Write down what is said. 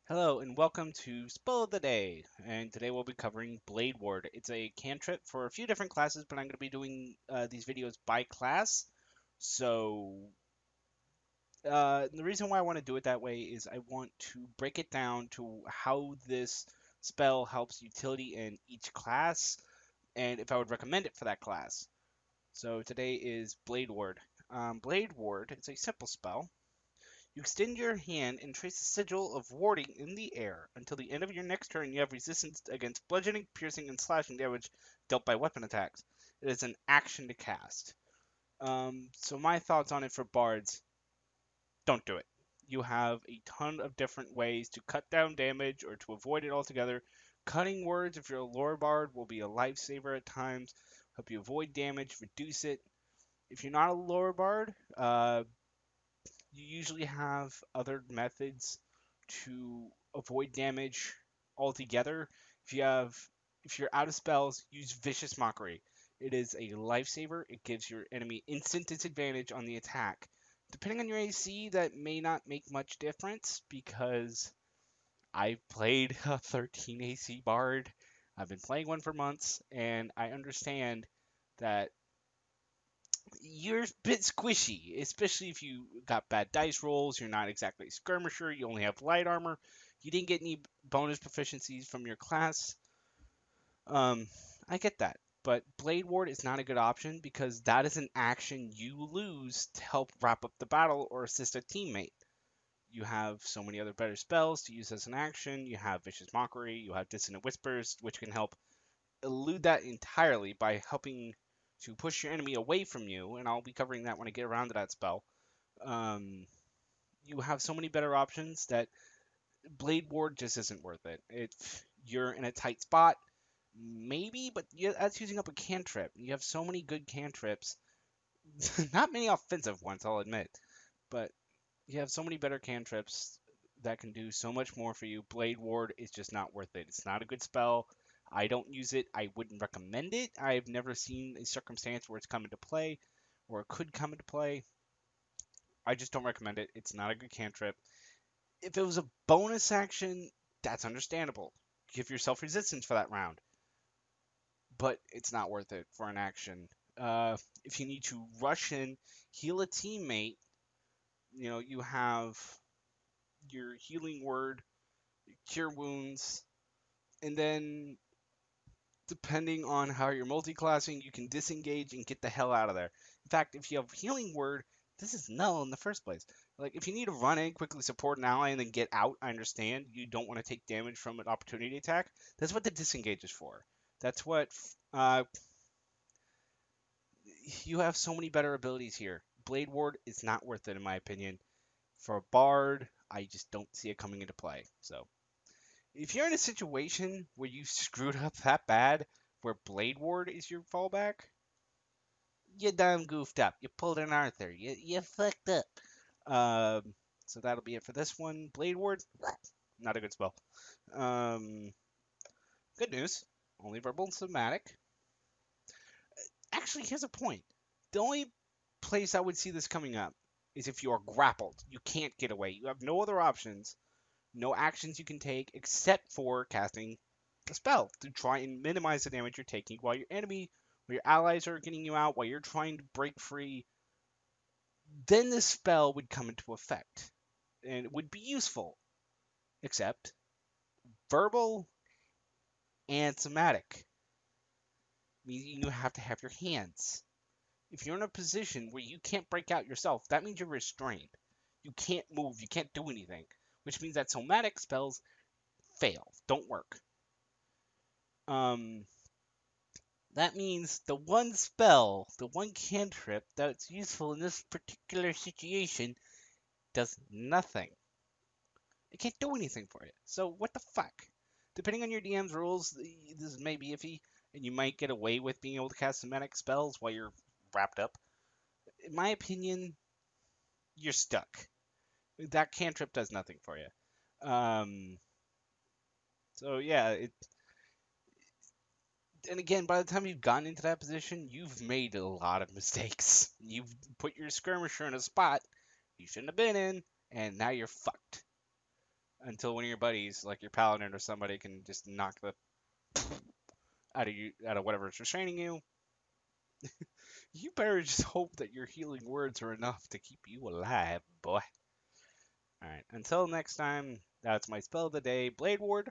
Hello and welcome to Spell of the Day. And today we'll be covering Blade Ward. It's a cantrip for a few different classes, but I'm going to be doing these videos by class. So the reason why I want to do it that way is I want to break it down to how this spell helps utility in each class, and if I would recommend it for that class. So today is Blade Ward. Blade Ward, it's a simple spell. You extend your hand and trace a sigil of warding in the air. Until the end of your next turn, you have resistance against bludgeoning, piercing, and slashing damage dealt by weapon attacks. It is an action to cast. So my thoughts on it for bards: don't do it. You have a ton of different ways to cut down damage or to avoid it altogether. Cutting words, if you're a lore bard, will be a lifesaver at times. Help you avoid damage, reduce it. If you're not a lore bard, you usually have other methods to avoid damage altogether. If you're out of spells, use Vicious Mockery. It is a lifesaver. It gives your enemy instant disadvantage on the attack. Depending on your AC, that may not make much difference because I've played a 13 AC Bard. I've been playing one for months, and I understand that you're a bit squishy, especially if you got bad dice rolls, you're not exactly a skirmisher, you only have light armor, you didn't get any bonus proficiencies from your class. Um, I get that. But Blade Ward is not a good option because that is an action you lose to help wrap up the battle or assist a teammate. You have so many other better spells to use as an action. You have Vicious Mockery, you have Dissonant Whispers, which can help elude that entirely by helping to push your enemy away from you, and I'll be covering that when I get around to that spell. Um, you have so many better options that Blade Ward just isn't worth it. If you're in a tight spot, maybe, but that's using up a cantrip. You have so many good cantrips, not many offensive ones, I'll admit, but you have so many better cantrips that can do so much more for you. Blade Ward is just not worth it. It's not a good spell. I don't use it. I wouldn't recommend it. I've never seen a circumstance where it's come into play or it could come into play. I just don't recommend it. It's not a good cantrip. If it was a bonus action, that's understandable. Give yourself resistance for that round, but it's not worth it for an action. If you need to rush in, heal a teammate, you have your healing word, cure wounds, and then depending on how you're multi-classing, you can disengage and get the hell out of there. In fact, if you have healing word, this is null in the first place. Like, if you need to run in, quickly support an ally, and then get out, I understand. You don't want to take damage from an opportunity attack. That's what the disengage is for. That's what, you have so many better abilities here. Blade Ward is not worth it, in my opinion. For a Bard, I just don't see it coming into play. So, if you're in a situation where you screwed up that bad, where Blade Ward is your fallback, you done goofed up. You pulled an Arthur. You fucked up. Um, so that'll be it for this one. Blade Ward, not a good spell. Um, Good news, only verbal and somatic. Actually, here's a point. The only place I would see this coming up is if you are grappled. You can't get away. You have no other options, no actions you can take except for casting a spell to try and minimize the damage you're taking while your allies are getting you out, while you're trying to break free. Then the spell would come into effect and it would be useful. Except verbal and somatic means you have to have your hands. If you're in a position where you can't break out yourself, that means you're restrained. You can't move, you can't do anything, which means that somatic spells fail, don't work. Um, that means the one spell, the one cantrip that's useful in this particular situation does nothing. It can't do anything for you. So what the fuck? Depending on your DM's rules, this may be iffy, and you might get away with being able to cast somatic spells while you're wrapped up. In my opinion, you're stuck. That cantrip does nothing for you. Um, so yeah, and again, by the time you've gotten into that position, you've made a lot of mistakes. You've put your skirmisher in a spot you shouldn't have been in, and now you're fucked. until one of your buddies, like your paladin or somebody, can just knock the out of whatever's restraining you. You better just hope that your healing words are enough to keep you alive, boy. Alright, until next time, that's my spell of the day, Blade Ward.